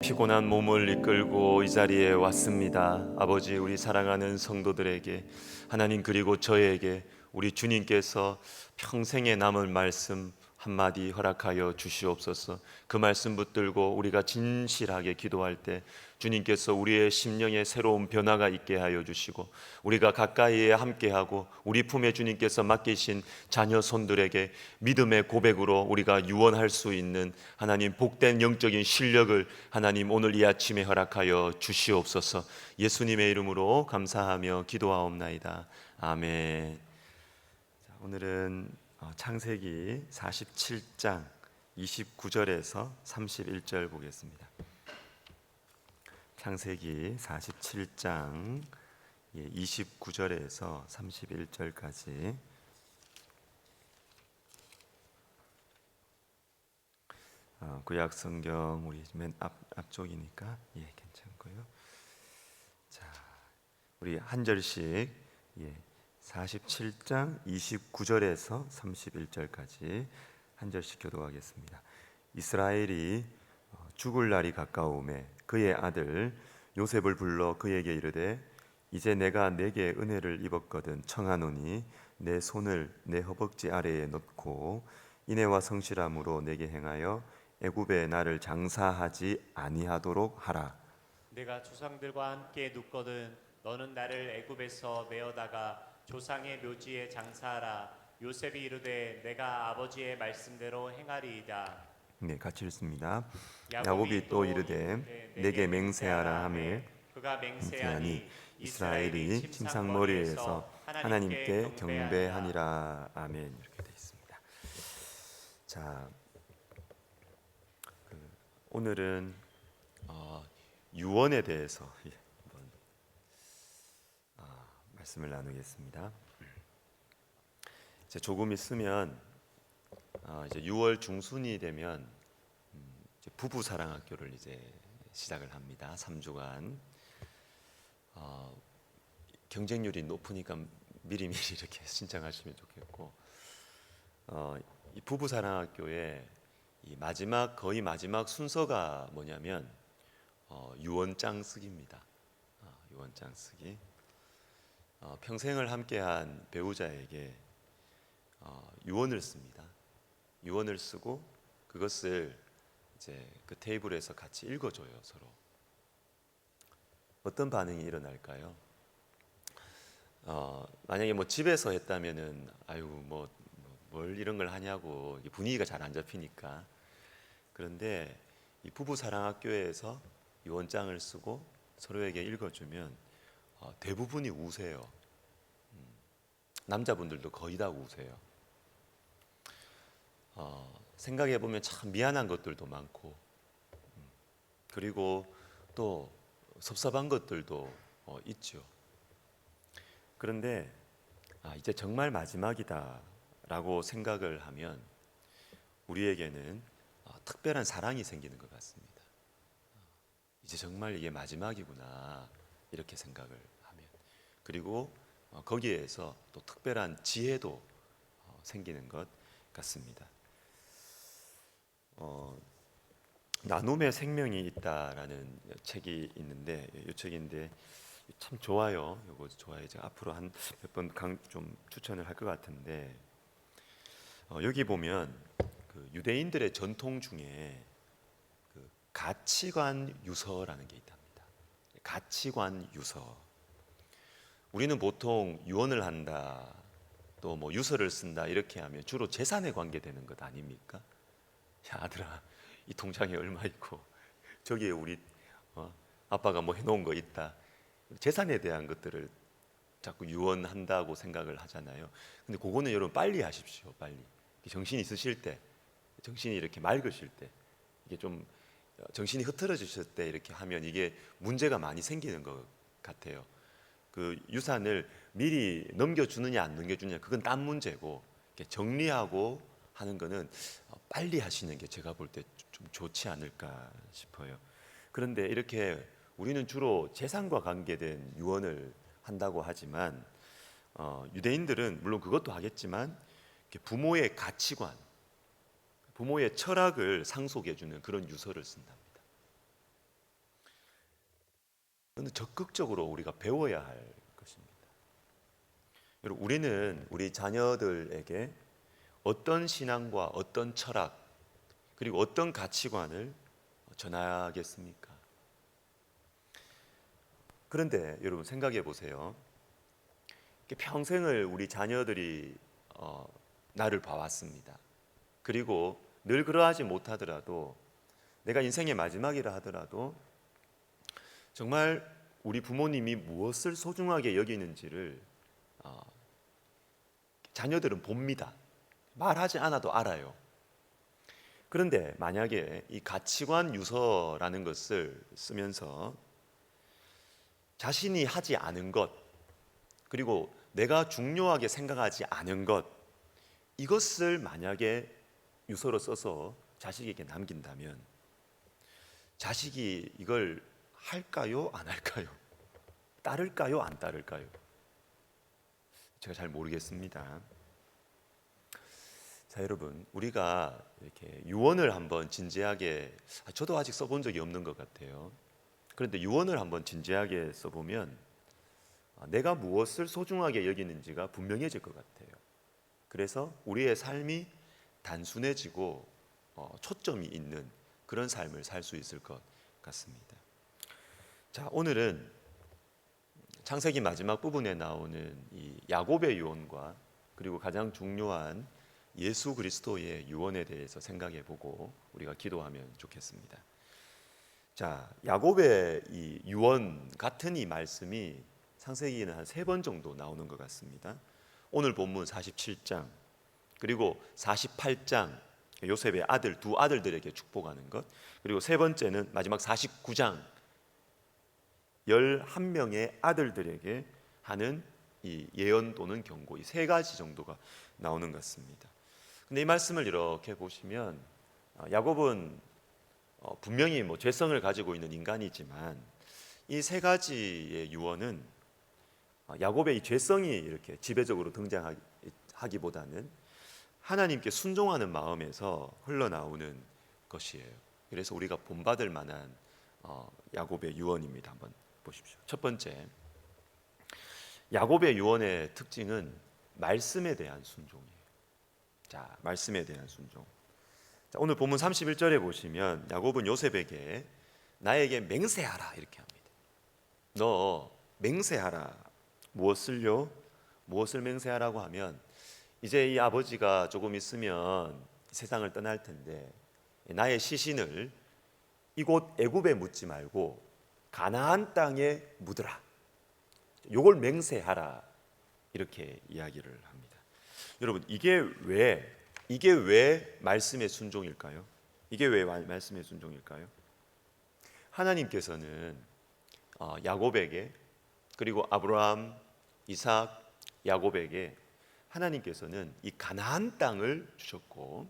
피곤한 몸을 이끌고 이 자리에 왔습니다. 아버지, 우리 사랑하는 성도들에게, 하나님, 그리고 저에게 우리 주님께서 평생에 남을 말씀 한마디 허락하여 주시옵소서. 그 말씀 붙들고 우리가 진실하게 기도할 때 주님께서 우리의 심령에 새로운 변화가 있게 하여 주시고, 우리가 가까이에 함께하고 우리 품에 주님께서 맡기신 자녀 손들에게 믿음의 고백으로 우리가 유언할 수 있는 하나님 복된 영적인 실력을 하나님 오늘 이 아침에 허락하여 주시옵소서. 예수님의 이름으로 감사하며 기도하옵나이다. 아멘. 오늘은 창세기 47장 29절에서 31절 보겠습니다. 창세기 47장 29절에서 31절까지 구약 성경 우리 맨 앞쪽이니까 괜찮고요. 자, 우리 한 절씩 47장 29절에서 31절까지 한 절씩 교독하겠습니다. 이스라엘이 죽을 날이 가까우매 그의 아들 요셉을 불러 그에게 이르되 이제 내가 내게 은혜를 입었거든 청하노니 내 손을 내 허벅지 아래에 넣고 인애와 성실함으로 내게 행하여 애굽에 나를 장사하지 아니하도록 하라. 내가 조상들과 함께 눕거든 너는 나를 애굽에서 메어다가 조상의 묘지에 장사하라. 요셉이 이르되 내가 아버지의 말씀대로 행하리이다. 네, 같이 읽습니다. 야곱이 또 이르되 내게 맹세하라 하매 그가 맹세하니 이스라엘이 침상머리에서 하나님께 경배하니라. 아멘. 이렇게 되어 있습니다. 자, 오늘은 유언에 대해서 한번 말씀을 나누겠습니다. 이제 조금 있으면 이제 6월 중순이 되면 이제 부부 사랑 학교를 이제 시작을 합니다. 3주간 경쟁률이 높으니까 미리미리 이렇게 신청하시면 좋겠고, 이 부부 사랑 학교의 이 거의 마지막 순서가 뭐냐면 유언장 쓰기입니다. 유언장 쓰기. 평생을 함께한 배우자에게 유언을 씁니다. 유언을 쓰고 그것을 이제 그 테이블에서 같이 읽어줘요, 서로. 어떤 반응이 일어날까요? 만약에 뭐 집에서 했다면은 아유 뭘 이런 걸 하냐고 분위기가 잘 안 잡히니까. 그런데 이 부부 사랑학교에서 유언장을 쓰고 서로에게 읽어주면 대부분이 우세요. 남자분들도 거의 다 우세요. 생각해 보면 참 미안한 것들도 많고, 그리고 또 섭섭한 것들도 있죠. 그런데 이제 정말 마지막이다라고 생각을 하면 우리에게는 특별한 사랑이 생기는 것 같습니다. 이제 정말 이게 마지막이구나 이렇게 생각을 하면, 그리고 거기에서 또 특별한 지혜도 생기는 것 같습니다. 나눔의 생명이 있다라는 책이 있는데, 이 책인데 참 좋아요. 이거 좋아요. 제가 앞으로 한 몇 번 좀 추천을 할 것 같은데, 여기 보면 그 유대인들의 전통 중에 그 가치관 유서라는 게 있답니다. 가치관 유서. 우리는 보통 유언을 한다, 또 뭐 유서를 쓴다 이렇게 하면 주로 재산에 관계되는 것 아닙니까? 야, 아들아, 이 통장에 얼마 있고 저기에 우리 아빠가 뭐 해놓은 거 있다. 재산에 대한 것들을 자꾸 유언한다고 생각을 하잖아요. 근데 그거는 여러분 빨리 하십시오. 빨리. 정신이 있으실 때, 정신이 이렇게 맑으실 때, 이게 좀 정신이 흐트러지실 때 이렇게 하면 이게 문제가 많이 생기는 것 같아요. 그 유산을 미리 넘겨주느냐 안 넘겨주느냐 그건 딴 문제고, 정리하고 하는 거는 빨리 하시는 게 제가 볼 때 좀 좋지 않을까 싶어요. 그런데 이렇게 우리는 주로 재산과 관계된 유언을 한다고 하지만 유대인들은 물론 그것도 하겠지만 부모의 가치관, 부모의 철학을 상속해주는 그런 유서를 쓴답니다. 더 적극적으로 우리가 배워야 할 것입니다. 여러분, 우리는 우리 자녀들에게 어떤 신앙과 어떤 철학 그리고 어떤 가치관을 전하겠습니까? 그런데 여러분 생각해 보세요. 평생을 우리 자녀들이 나를 봐왔습니다. 그리고 늘 그러하지 못하더라도 내가 인생의 마지막이라 하더라도 정말 우리 부모님이 무엇을 소중하게 여기는지를 자녀들은 봅니다. 말하지 않아도 알아요. 그런데 만약에 이 가치관 유서라는 것을 쓰면서 자신이 하지 않은 것 그리고 내가 중요하게 생각하지 않은 것 이것을 만약에 유서로 써서 자식에게 남긴다면 자식이 이걸 할까요? 안 할까요? 따를까요? 안 따를까요? 제가 잘 모르겠습니다. 자, 여러분, 우리가 이렇게 유언을 한번 진지하게, 저도 아직 써본 적이 없는 것 같아요. 그런데 유언을 한번 진지하게 써보면 내가 무엇을 소중하게 여기는지가 분명해질 것 같아요. 그래서 우리의 삶이 단순해지고 초점이 있는 그런 삶을 살 수 있을 것 같습니다. 자, 오늘은 창세기 마지막 부분에 나오는 이 야곱의 유언과 그리고 가장 중요한 예수 그리스도의 유언에 대해서 생각해 보고 우리가 기도하면 좋겠습니다. 자, 야곱의 이 유언 같은 이 말씀이 창세기에는 한 3번 정도 나오는 것 같습니다. 오늘 본문 47장 그리고 48장 요셉의 아들 두 아들들에게 축복하는 것 그리고 세 번째는 마지막 49장 11명의 아들들에게 하는 이 예언 또는 경고 이 3가지 정도가 나오는 것 같습니다. 근데 이 말씀을 이렇게 보시면 야곱은 분명히 죄성을 가지고 있는 인간이지만 이 3가지의 유언은 야곱의 이 죄성이 이렇게 지배적으로 등장하기보다는 하나님께 순종하는 마음에서 흘러나오는 것이에요. 그래서 우리가 본받을 만한 야곱의 유언입니다. 한번 보십시오. 첫 번째, 야곱의 유언의 특징은 말씀에 대한 순종이에요. 자, 말씀에 대한 순종. 자, 오늘 본문 31절에 보시면 야곱은 요셉에게 나에게 맹세하라 이렇게 합니다. 너 맹세하라. 무엇을요? 무엇을 맹세하라고 하면 이제 이 아버지가 조금 있으면 세상을 떠날 텐데 나의 시신을 이곳 애굽에 묻지 말고 가나안 땅에 묻으라. 요걸 맹세하라. 이렇게 이야기를 합니다. 여러분, 이게 왜 말씀의 순종일까요? 이게 왜 말씀의 순종일까요? 하나님께서는 야곱에게 그리고 아브라함, 이삭, 야곱에게 하나님께서는 이 가나안 땅을 주셨고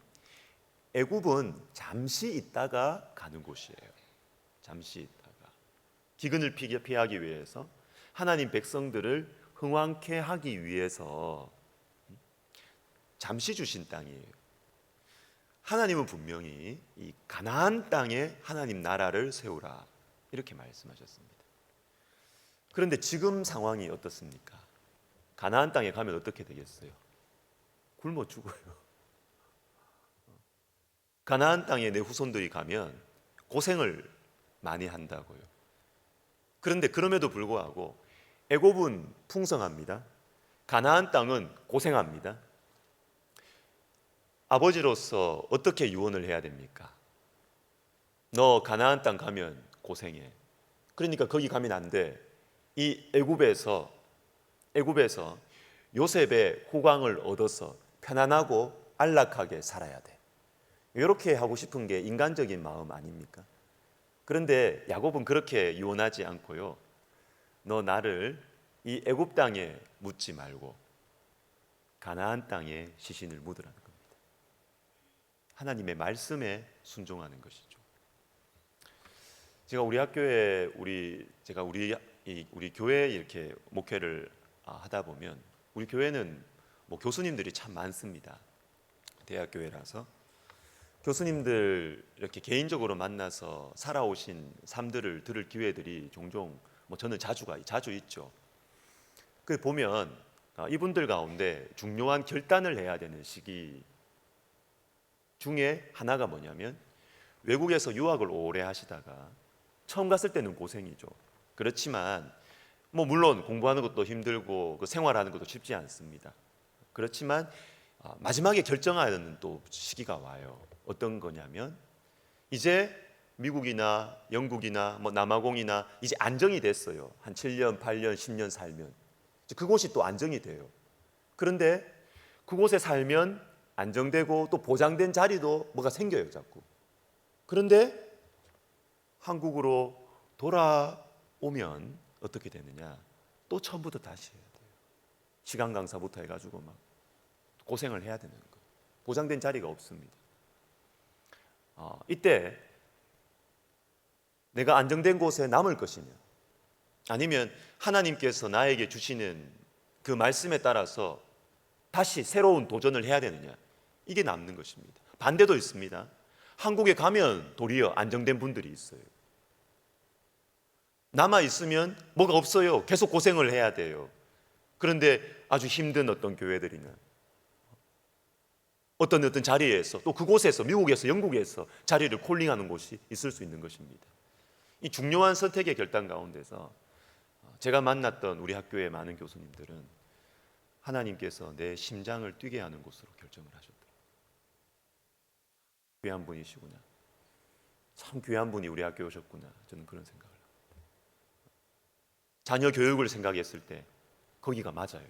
애굽은 잠시 있다가 가는 곳이에요. 잠시 있다가 기근을 피하기 위해서 하나님 백성들을 흥왕케 하기 위해서 잠시 주신 땅이에요. 하나님은 분명히 이 가나안 땅에 하나님 나라를 세우라 이렇게 말씀하셨습니다. 그런데 지금 상황이 어떻습니까? 가나안 땅에 가면 어떻게 되겠어요? 굶어 죽어요. 가나안 땅에 내 후손들이 가면 고생을 많이 한다고요. 그런데 그럼에도 불구하고 애굽은 풍성합니다. 가나안 땅은 고생합니다. 아버지로서 어떻게 유언을 해야 됩니까? 너 가나안 땅 가면 고생해. 그러니까 거기 가면 안 돼. 이 애굽에서 요셉의 호강을 얻어서 편안하고 안락하게 살아야 돼. 이렇게 하고 싶은 게 인간적인 마음 아닙니까? 그런데 야곱은 그렇게 유언하지 않고요. 너 나를 이 애굽 땅에 묻지 말고 가나안 땅에 시신을 묻으라는 겁니다. 하나님의 말씀에 순종하는 것이죠. 제가 우리 학교에 우리 교회에 이렇게 목회를 하다 보면 우리 교회는 교수님들이 참 많습니다. 대학교회라서 교수님들 이렇게 개인적으로 만나서 살아오신 삶들을 들을 기회들이 종종 뭐 저는 자주 있죠. 그 보면 이분들 가운데 중요한 결단을 해야 되는 시기 중에 하나가 뭐냐면 외국에서 유학을 오래 하시다가 처음 갔을 때는 고생이죠. 그렇지만 뭐 물론 공부하는 것도 힘들고 그 생활하는 것도 쉽지 않습니다. 그렇지만 마지막에 결정하는 또 시기가 와요. 어떤 거냐면 이제 미국이나 영국이나 뭐 남아공이나 이제 안정이 됐어요. 한 7년, 8년, 10년 살면 이제 그곳이 또 안정이 돼요. 그런데 그곳에 살면 안정되고 또 보장된 자리도 뭐가 생겨요, 자꾸. 그런데 한국으로 돌아오면 어떻게 되느냐? 또 처음부터 다시 해야 돼요. 시간 강사부터 해가지고 막 고생을 해야 되는 거예요. 보장된 자리가 없습니다. 이때 내가 안정된 곳에 남을 것이냐, 아니면 하나님께서 나에게 주시는 그 말씀에 따라서 다시 새로운 도전을 해야 되느냐, 이게 남는 것입니다. 반대도 있습니다. 한국에 가면 도리어 안정된 분들이 있어요. 남아 있으면 뭐가 없어요. 계속 고생을 해야 돼요. 그런데 아주 힘든 어떤 교회들이나 어떤 자리에서 또 그곳에서 미국에서 영국에서 자리를 콜링하는 곳이 있을 수 있는 것입니다. 이 중요한 선택의 결단 가운데서 제가 만났던 우리 학교의 많은 교수님들은 하나님께서 내 심장을 뛰게 하는 곳으로 결정을 하셨더라고요. 귀한 분이시구나. 참 귀한 분이 우리 학교에 오셨구나. 저는 그런 생각을 합니다. 자녀 교육을 생각했을 때 거기가 맞아요.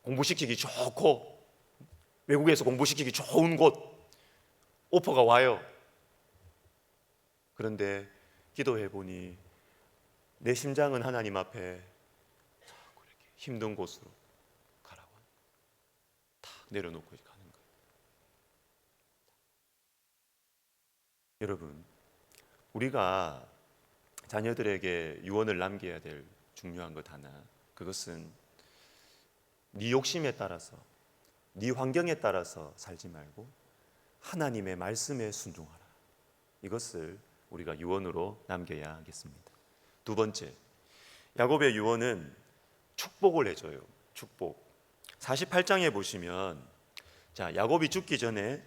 공부시키기 좋고 외국에서 공부시키기 좋은 곳 오퍼가 와요. 그런데 기도해 보니 내 심장은 하나님 앞에 자꾸 이렇게 힘든 곳으로 가라고 탁 내려놓고 가는 거예요. 여러분, 우리가 자녀들에게 유언을 남겨야 될 중요한 것 하나, 그것은 네 욕심에 따라서, 네 환경에 따라서 살지 말고 하나님의 말씀에 순종하라. 이것을 우리가 유언으로 남겨야 하겠습니다. 두 번째, 야곱의 유언은 축복을 해줘요. 축복. 48장에 보시면 야곱이 죽기 전에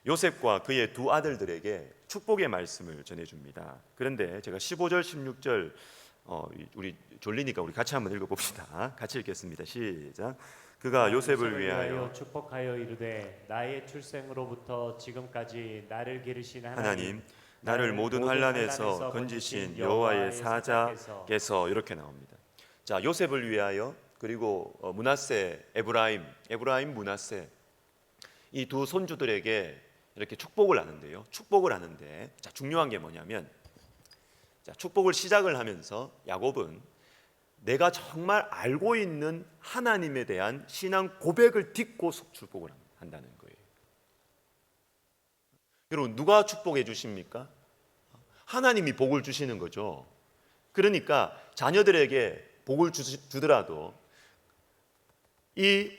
요셉과 그의 두 아들들에게 축복의 말씀을 전해줍니다. 그런데 제가 15절, 16절 우리 졸리니까 우리 같이 한번 읽어봅시다. 같이 읽겠습니다. 시작. 그가 요셉을 위하여 축복하여 이르되 나의 출생으로부터 지금까지 나를 기르신 하나님, 나를 모든 환난에서 건지신 여호와의 사자께서, 이렇게 나옵니다. 자, 요셉을 위하여, 그리고 므낫세, 에브라임 므낫세, 이 두 손주들에게 이렇게 축복을 하는데요. 축복을 하는데 중요한 게 뭐냐면 축복을 시작을 하면서 야곱은 내가 정말 알고 있는 하나님에 대한 신앙 고백을 딛고 축복을 한다는 거예요. 여러분, 누가 축복해 주십니까? 하나님이 복을 주시는 거죠. 그러니까 자녀들에게 복을 주더라도 이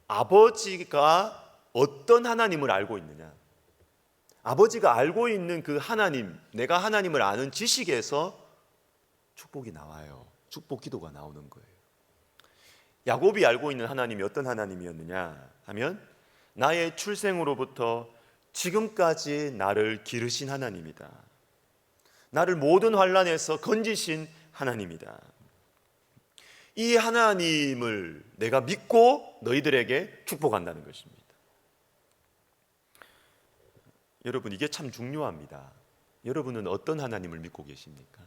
아버지가 어떤 하나님을 알고 있느냐, 아버지가 알고 있는 그 하나님, 내가 하나님을 아는 지식에서 축복이 나와요. 축복 기도가 나오는 거예요. 야곱이 알고 있는 하나님이 어떤 하나님이었느냐 하면 나의 출생으로부터 지금까지 나를 기르신 하나님이다. 나를 모든 환난에서 건지신 하나님이다. 이 하나님을 내가 믿고 너희들에게 축복한다는 것입니다. 여러분, 이게 참 중요합니다. 여러분은 어떤 하나님을 믿고 계십니까?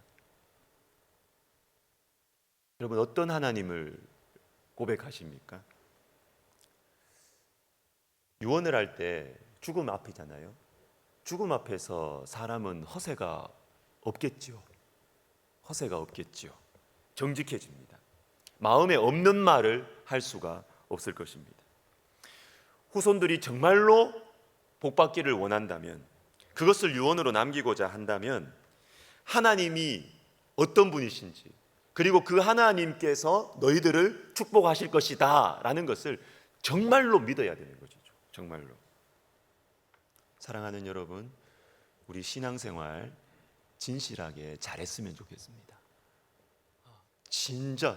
여러분, 어떤 하나님을 고백하십니까? 유언을 할 때 죽음 앞이잖아요. 죽음 앞에서 사람은 허세가 없겠지요. 허세가 없겠지요. 정직해집니다. 마음에 없는 말을 할 수가 없을 것입니다. 후손들이 정말로 복받기를 원한다면, 그것을 유언으로 남기고자 한다면 하나님이 어떤 분이신지, 그리고 그 하나님께서 너희들을 축복하실 것이다 라는 것을 정말로 믿어야 되는 것이죠. 정말로. 사랑하는 여러분, 우리 신앙생활 진실하게 잘했으면 좋겠습니다.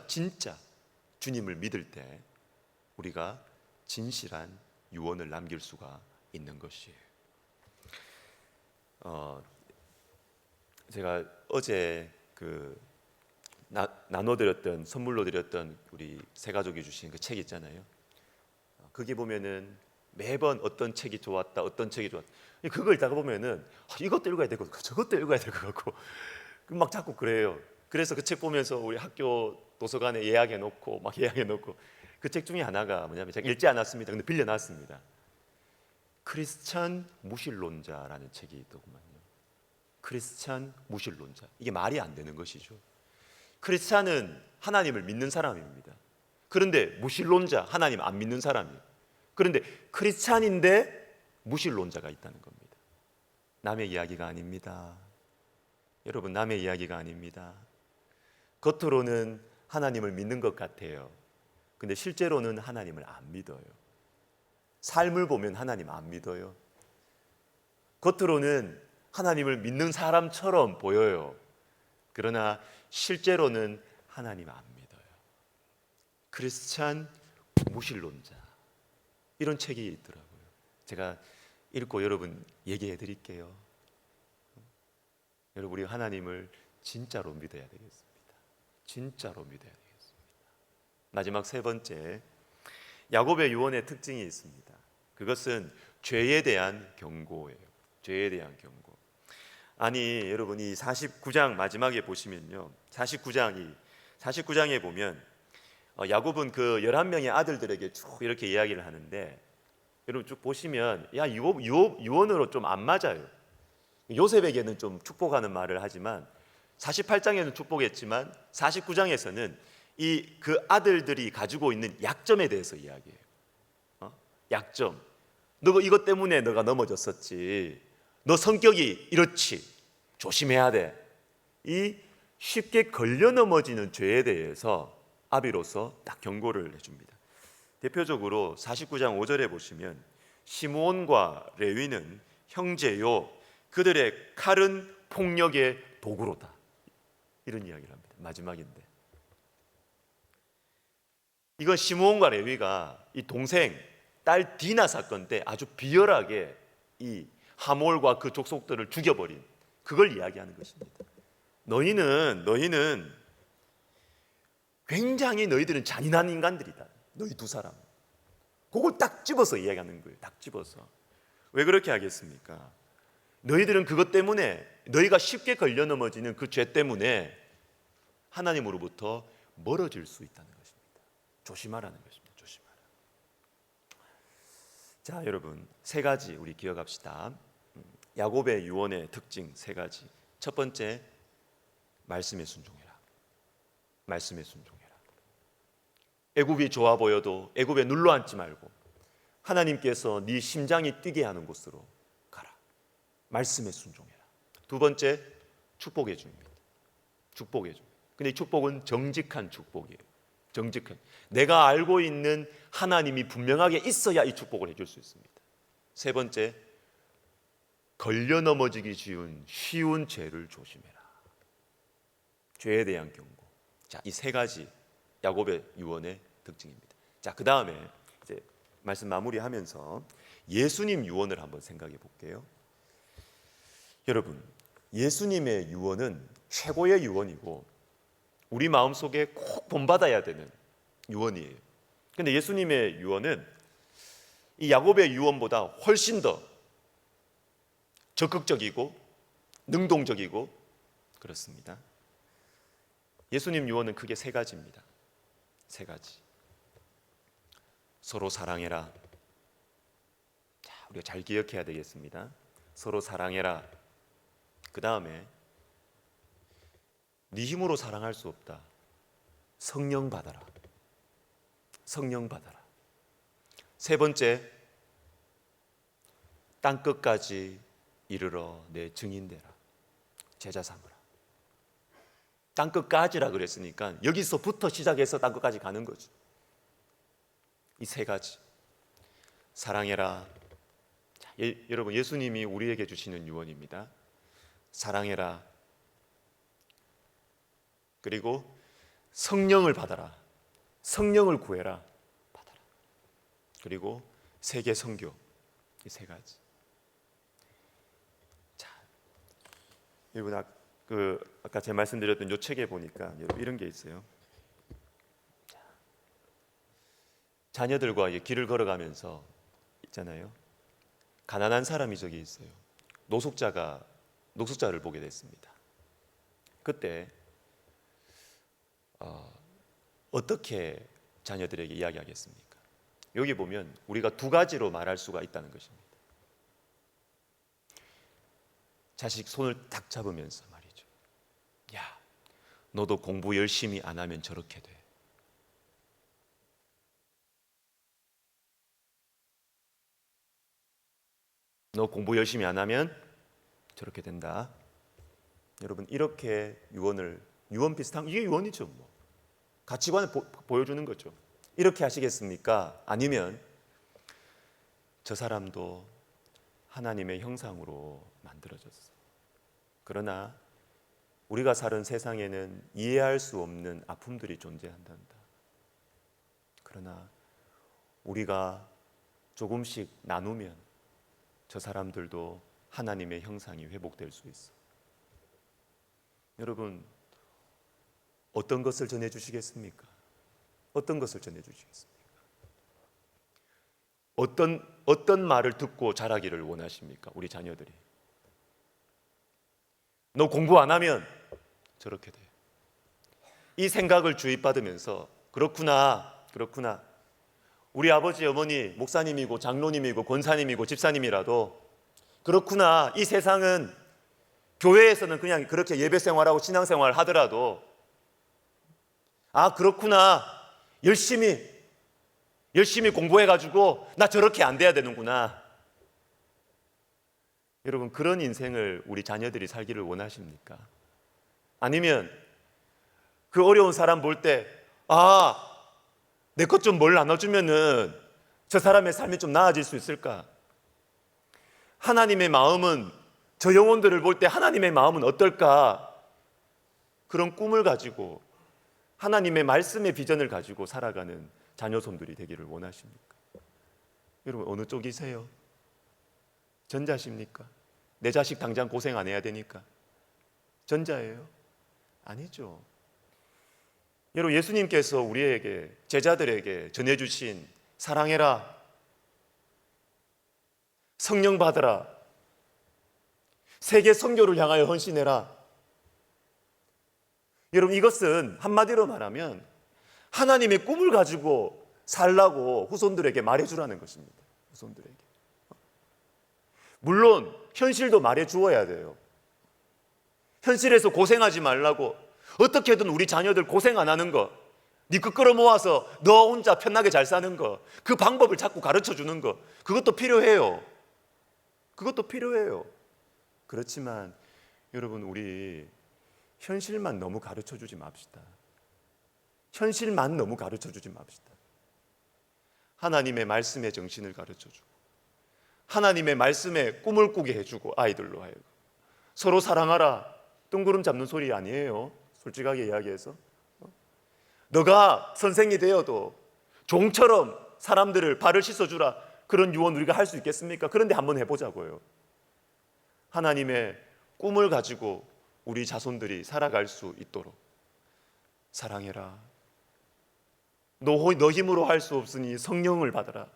진짜 주님을 믿을 때 우리가 진실한 유언을 남길 수가 있는 것이에요. 제가 어제 나눠드렸던 선물로 드렸던 우리 세 가족이 주신 그 책 있잖아요. 거기 보면은 매번 어떤 책이 좋았다, 어떤 책이 좋았다. 그걸 읽다가 보면은 이것도 읽어야 되고 저것도 읽어야 될 것 같고 막 자꾸 그래요. 그래서 그 책 보면서 우리 학교 도서관에 예약해 놓고 그 책 중에 하나가 뭐냐면 제가 읽지 않았습니다. 근데 빌려놨습니다. 크리스찬 무신론자라는 책이 있더구만요. 크리스찬 무신론자. 이게 말이 안 되는 것이죠. 크리스찬은 하나님을 믿는 사람입니다. 그런데 무신론자, 하나님 안 믿는 사람이에요. 그런데 크리스찬인데 무신론자가 있다는 겁니다. 남의 이야기가 아닙니다. 여러분, 남의 이야기가 아닙니다. 겉으로는 하나님을 믿는 것 같아요. 근데 실제로는 하나님을 안 믿어요. 삶을 보면 하나님 안 믿어요. 겉으로는 하나님을 믿는 사람처럼 보여요. 그러나 실제로는 하나님 안 믿어요. 크리스찬 무신론자, 이런 책이 있더라고요. 제가 읽고 여러분 얘기해 드릴게요. 여러분, 우리 하나님을 진짜로 믿어야 되겠습니다. 진짜로 믿어야 되겠습니다. 마지막 세 번째, 야곱의 유언의 특징이 있습니다. 그것은 죄에 대한 경고예요. 죄에 대한 경고. 아니, 여러분, 이 49장 마지막에 보시면요, 49장에 보면 야곱은 그 11명의 아들들에게 쭉 이렇게 이야기를 하는데, 여러분 쭉 보시면 유언으로 좀 안 맞아요. 요셉에게는 좀 축복하는 말을 하지만 48장에는 축복했지만 49장에서는 그 아들들이 가지고 있는 약점에 대해서 이야기해요. 약점. 너 이것 때문에 너가 넘어졌었지. 너 성격이 이렇지. 조심해야 돼. 이 쉽게 걸려 넘어지는 죄에 대해서 아비로서 딱 경고를 해줍니다. 대표적으로 49장 5절에 보시면 시므온과 레위는 형제요, 그들의 칼은 폭력의 도구로다. 이런 이야기를 합니다. 마지막인데, 이건 시므온과 레위가 이 동생 딸 디나 사건 때 아주 비열하게 이 하몰과 그 족속들을 죽여버린 그걸 이야기하는 것입니다. 너희는 굉장히 너희들은 잔인한 인간들이다. 너희 두 사람. 그걸 딱 집어서 이야기하는 거예요. 딱 집어서. 왜 그렇게 하겠습니까? 너희들은 그것 때문에, 너희가 쉽게 걸려 넘어지는 그 죄 때문에 하나님으로부터 멀어질 수 있다는 것입니다. 조심하라는 것입니다. 조심하라. 자, 여러분, 세 가지 우리 기억합시다. 야곱의 유언의 특징 세 가지. 첫 번째, 말씀에 순종해라. 말씀에 순종해라. 애굽이 좋아 보여도 애굽에 눌러 앉지 말고 하나님께서 네 심장이 뛰게 하는 곳으로 가라. 말씀에 순종해라. 두 번째, 축복해 줍니다. 축복해 줍니다. 근데 이 축복은 정직한 축복이에요. 정직한. 내가 알고 있는 하나님이 분명하게 있어야 이 축복을 해줄 수 있습니다. 세 번째, 걸려 넘어지기 쉬운 죄를 조심해라. 죄에 대한 경고. 자, 이 세 가지 야곱의 유언의 특징입니다. 자, 그 다음에 이제 말씀 마무리하면서 예수님 유언을 한번 생각해 볼게요. 여러분, 예수님의 유언은 최고의 유언이고 우리 마음속에 꼭 본받아야 되는 유언이에요. 근데 예수님의 유언은 이 야곱의 유언보다 훨씬 더 적극적이고 능동적이고 그렇습니다. 예수님 유언은 크게 세 가지입니다. 세 가지. 서로 사랑해라. 자, 우리가 잘 기억해야 되겠습니다. 서로 사랑해라. 그 다음에 네 힘으로 사랑할 수 없다. 성령 받아라. 성령 받아라. 세 번째, 땅끝까지 이르러 내 증인되라. 제자 삼으라. 땅끝까지라 그랬으니까 여기서부터 시작해서 땅끝까지 가는 거죠. 이 세 가지. 사랑해라. 자, 여러분, 예수님이 우리에게 주시는 유언입니다. 사랑해라. 그리고 성령을 받아라. 성령을 구해라. 받아라. 그리고 세계 선교. 이 세 가지. 자, 여러분 아까 제가 말씀드렸던 요 책에 보니까 여러분 이런 게 있어요. 자녀들과 길을 걸어가면서 있잖아요. 가난한 사람이 저기 있어요. 노숙자를 보게 됐습니다. 그때 어떻게 자녀들에게 이야기하겠습니까? 여기 보면 우리가 두 가지로 말할 수가 있다는 것입니다. 자식 손을 딱 잡으면서 말이죠. 야, 너도 공부 열심히 안 하면 저렇게 돼. 너 공부 열심히 안 하면 저렇게 된다. 여러분 이렇게 유언 비슷한 이게 유언이죠. 뭐. 가치관을 보여주는 거죠. 이렇게 하시겠습니까? 아니면 저 사람도 하나님의 형상으로 만들어졌어. 그러나 우리가 사는 세상에는 이해할 수 없는 아픔들이 존재한단다. 그러나 우리가 조금씩 나누면 저 사람들도 하나님의 형상이 회복될 수 있어. 여러분 어떤 것을 전해주시겠습니까? 어떤 것을 전해주시겠습니까? 어떤 말을 듣고 자라기를 원하십니까? 우리 자녀들이. 너 공부 안 하면 저렇게 돼. 이 생각을 주입받으면서 그렇구나. 우리 아버지 어머니 목사님이고 장로님이고 권사님이고 집사님이라도 그렇구나. 이 세상은 교회에서는 그냥 그렇게 예배 생활하고 신앙 생활 하더라도 그렇구나. 열심히 공부해가지고 나 저렇게 안 돼야 되는구나. 여러분 그런 인생을 우리 자녀들이 살기를 원하십니까? 아니면 그 어려운 사람 볼 때 내 것 좀 뭘 나눠주면은 저 사람의 삶이 좀 나아질 수 있을까? 하나님의 마음은 저 영혼들을 볼 때 하나님의 마음은 어떨까? 그런 꿈을 가지고 하나님의 말씀의 비전을 가지고 살아가는 자녀손들이 되기를 원하십니까? 여러분 어느 쪽이세요? 전자십니까? 내 자식 당장 고생 안 해야 되니까 전자예요? 아니죠. 여러분 예수님께서 우리에게 제자들에게 전해주신 사랑해라, 성령 받으라, 세계 선교를 향하여 헌신해라. 여러분 이것은 한마디로 말하면 하나님의 꿈을 가지고 살라고 후손들에게 말해주라는 것입니다. 후손들에게. 물론 현실도 말해주어야 돼요. 현실에서 고생하지 말라고 어떻게든 우리 자녀들 고생 안 하는 거, 네 거 끌어모아서 너 혼자 편하게 잘 사는 거, 그 방법을 자꾸 가르쳐주는 거, 그것도 필요해요. 그렇지만 여러분 우리 현실만 너무 가르쳐주지 맙시다. 하나님의 말씀의 정신을 가르쳐주고 하나님의 말씀에 꿈을 꾸게 해주고 아이들로 하여금 서로 사랑하라. 뜬구름 잡는 소리 아니에요. 솔직하게 이야기해서 너가 선생이 되어도 종처럼 사람들을 발을 씻어주라. 그런 유언 우리가 할 수 있겠습니까? 그런데 한번 해보자고요. 하나님의 꿈을 가지고 우리 자손들이 살아갈 수 있도록 사랑해라. 너 힘으로 할 수 없으니 성령을 받아라.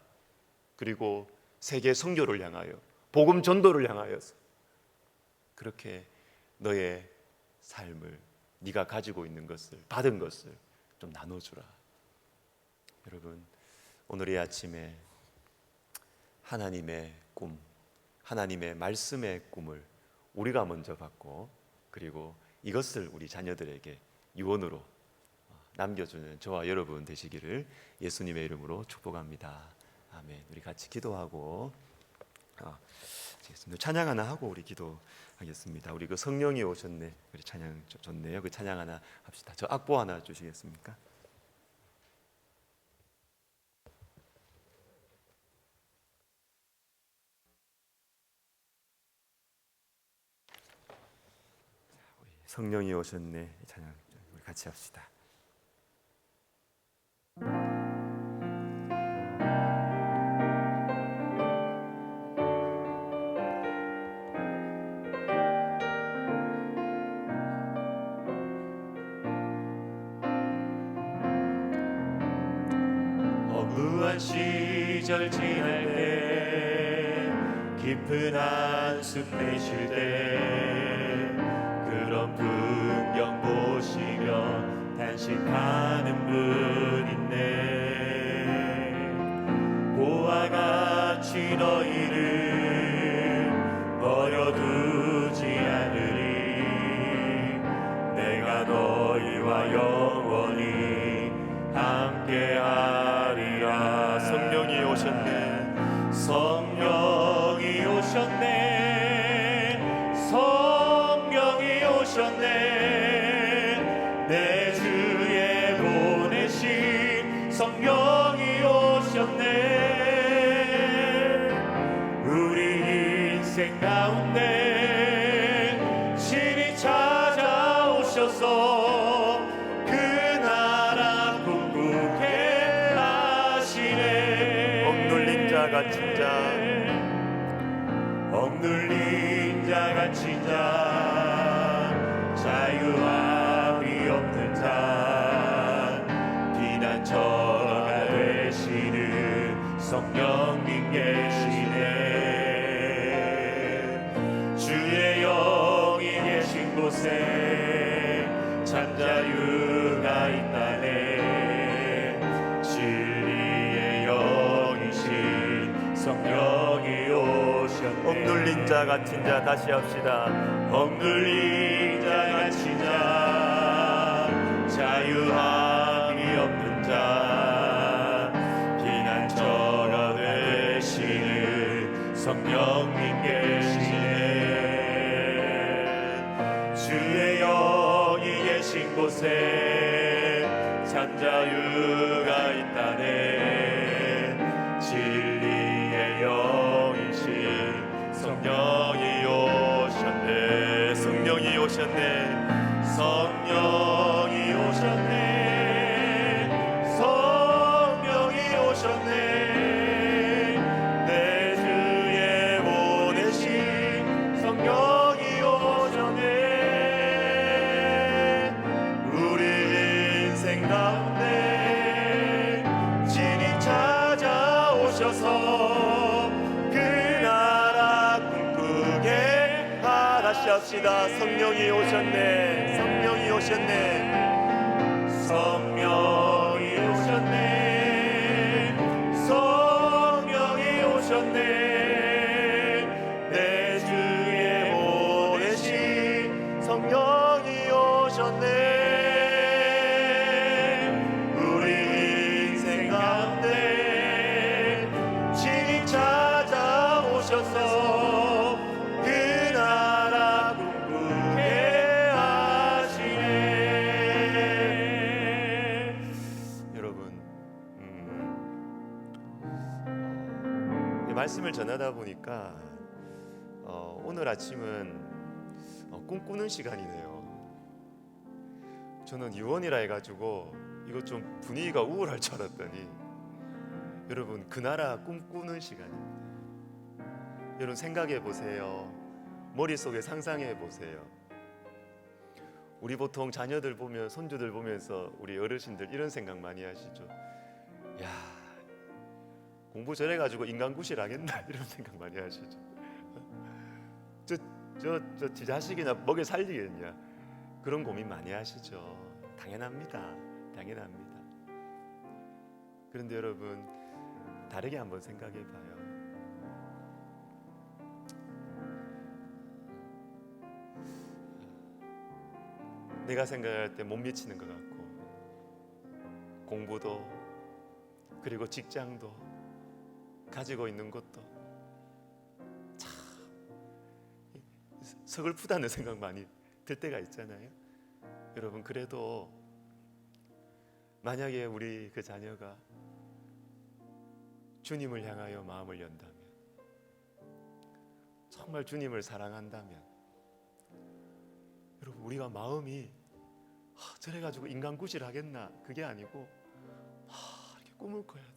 그리고 세계 선교를 향하여 복음 전도를 향하여서 그렇게 너의 삶을 네가 가지고 있는 것을 받은 것을 좀 나눠주라. 여러분 오늘 이 아침에 하나님의 꿈, 하나님의 말씀의 꿈을 우리가 먼저 받고 그리고 이것을 우리 자녀들에게 유언으로 남겨주는 저와 여러분 되시기를 예수님의 이름으로 축복합니다. 아멘. 우리 같이 기도하고 찬양 하나 하고 우리 기도하겠습니다. 우리 그 성령이 오셨네. 우리 찬양 좋네요. 그 찬양 하나 합시다. 저 악보 하나 주시겠습니까? 성령이 오셨네. 찬양 우리 같이 합시다. 고요한 시절 지날 때 깊은 한숨 내쉴 때 그런 풍경 보시며 단식하는 분 있네. 고와 같이 너희를 버려두지 않으리. 내가 너희와 영원히 함께하리라. 성령이 오셨네. 성령이 오셨네. 성령이 오셨네. 내 주에 보내신 성령이 오셨네. 우리 인생 가운데 신이 찾아오셔서 그 나라 궁극해 하시네. 억눌린 자 갇힌 자, 억눌린 자 갇힌 자, 자유함이 없는 자, 피난처가 되시는 성령님 계시네. 주의 영이 계신 곳에 참 자유가 있다네. 진리의 영이신 성령이 오셨네. 억눌린 자 갇힌 자, 다시 합시다. 억눌린 자 갇힌 자, 자유함이 없는 자, 피난처가 되시는 성령님 계시네. 주의 영이 계신 곳에 참 자유가 있다네. 진리의 영이신 성령이 오셨네. 성령이 오셨네. 성령이 오셨네. 성령이 오셨네. 내 주에 보내신 성령이 오셨네. 우리 인생 가운데 진이 찾아오셔서 그 나라 꿈꾸게 다시 합시다. 성령이 오셨네. 성령이 오셨네. 성령이 오셨네. 성령이 오셨네. 내 주에 보내신 성령이 오셨네. 우리 인생 가운데 친히 찾아오셔서 그 나라 꿈꾸게 하시네. 여러분, 이 말씀을 전하다 보니까 오늘 아침은 꿈꾸는 시간이네요. 저는 유언이라 해가지고 이거 좀 분위기가 우울할 줄 알았더니 여러분, 그 나라 꿈꾸는 시간입니다. 여러분, 생각해 보세요. 머릿속에 상상해 보세요. 우리 보통 자녀들 보면, 손주들 보면서 우리 어르신들 이런 생각 많이 하시죠. 야, 공부 저래가지고 인간구실 하겠나 이런 생각 많이 하시죠. 저 자식이나 먹여 살리겠냐 그런 고민 많이 하시죠. 당연합니다. 당연합니다. 그런데 여러분, 다르게 한번 생각해 봐요. 내가 생각할 때 못 미치는 것 같고, 공부도 그리고 직장도 가지고 있는 것도 참 서글프다는 생각 많이 들 때가 있잖아요. 여러분, 그래도 만약에 우리 그 자녀가 주님을 향하여 마음을 연다면, 정말 주님을 사랑한다면, 여러분, 우리가 마음이 저래가지고 인간구실 하겠나 그게 아니고 이렇게 꿈을 꿔야 돼요.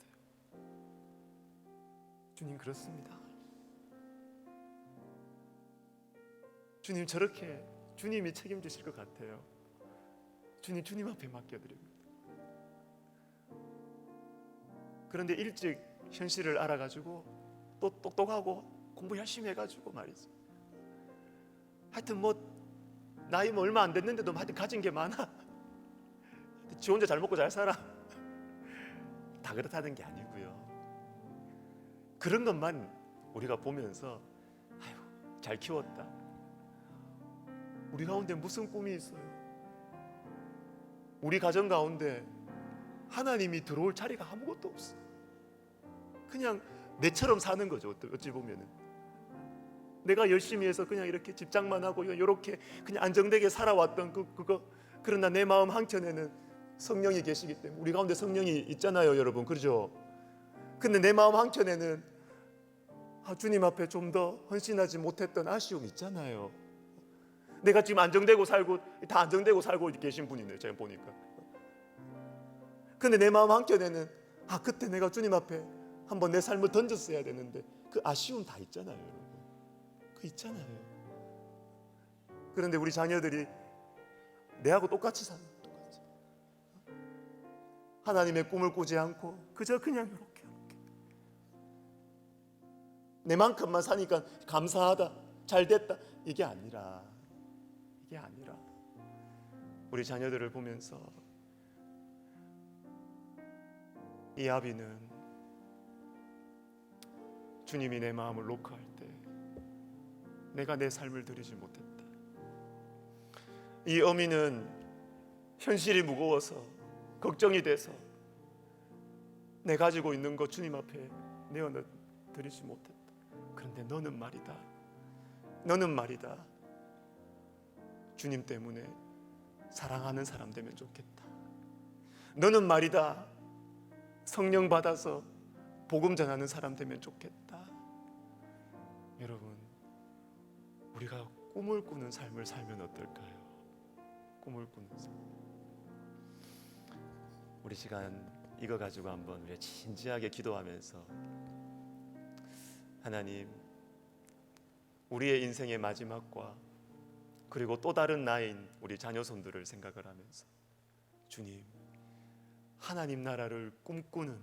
주님 그렇습니다. 주님 저렇게 주님이 책임지실 것 같아요. 주님 앞에 맡겨드립니다. 그런데 일찍 현실을 알아가지고 또 똑똑하고 공부 열심히 해가지고 말이지. 하여튼 뭐 나이 뭐 얼마 안 됐는데도 하여튼 가진 게 많아. 지 혼자 잘 먹고 잘 살아. 다 그렇다는 게 아니고요. 그런 것만 우리가 보면서 아유, 잘 키웠다. 우리 가운데 무슨 꿈이 있어요? 우리 가정 가운데 하나님이 들어올 자리가 아무것도 없어. 그냥 내처럼 사는 거죠. 어찌 보면은 내가 열심히 해서 그냥 이렇게 집장만 하고 이렇게 그냥 안정되게 살아왔던 그거. 그러나 내 마음 한켠에는 성령이 계시기 때문에 우리 가운데 성령이 있잖아요, 여러분. 그렇죠? 근데 내 마음 한켠에는 주님 앞에 좀 더 헌신하지 못했던 아쉬움이 있잖아요. 내가 지금 안정되고 살고 다 안정되고 살고 계신 분이네요, 제가 보니까. 근데 내 마음 한켠에는 그때 내가 주님 앞에 한번 내 삶을 던졌어야 되는데 그 아쉬움 다 있잖아요, 여러분. 그 있잖아요. 그런데 우리 자녀들이 내하고 똑같이 사는 거예요. 똑같이. 하나님의 꿈을 꾸지 않고 그저 그냥 이렇게 내만큼만 사니까 감사하다, 잘 됐다, 이게 아니라 우리 자녀들을 보면서 이 아비는 주님이 내 마음을 녹화할 때 내가 내 삶을 드리지 못했다. 이 어미는 현실이 무거워서 걱정이 돼서 내 가지고 있는 것 주님 앞에 내어놓 드리지 못했다. 그런데 너는 말이다. 주님 때문에 사랑하는 사람 되면 좋겠다. 너는 말이다. 성령 받아서 복음 전하는 사람 되면 좋겠다. 여러분, 우리가 꿈을 꾸는 삶을 살면 어떨까요? 꿈을 꾸는 삶. 우리 시간 이거 가지고 한번 우리 진지하게 기도하면서 하나님, 우리의 인생의 마지막과 그리고 또 다른 나인 우리 자녀손들을 생각을 하면서 주님, 하나님 나라를 꿈꾸는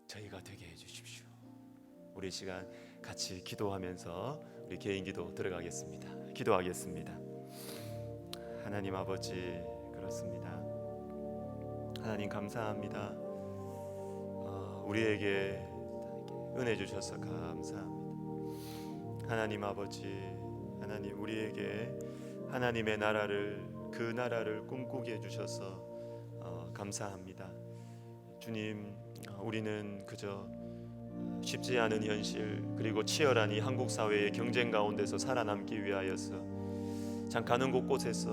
저희가 되게 해주십시오. 우리 시간 같이 기도하면서 우리 개인 기도 들어가겠습니다. 기도하겠습니다. 하나님 아버지, 그렇습니다. 하나님 감사합니다. 우리에게 은혜 주셔서 감사합니다. 하나님 아버지, 하나님 우리에게 하나님의 나라를, 그 나라를 꿈꾸게 해주셔서 감사합니다. 주님, 우리는 그저 쉽지 않은 현실 그리고 치열한 이 한국 사회의 경쟁 가운데서 살아남기 위하여서 참 가는 곳곳에서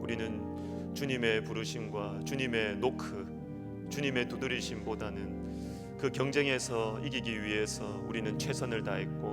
우리는 주님의 부르심과 주님의 노크, 주님의 두드리심보다는 그 경쟁에서 이기기 위해서 우리는 최선을 다했고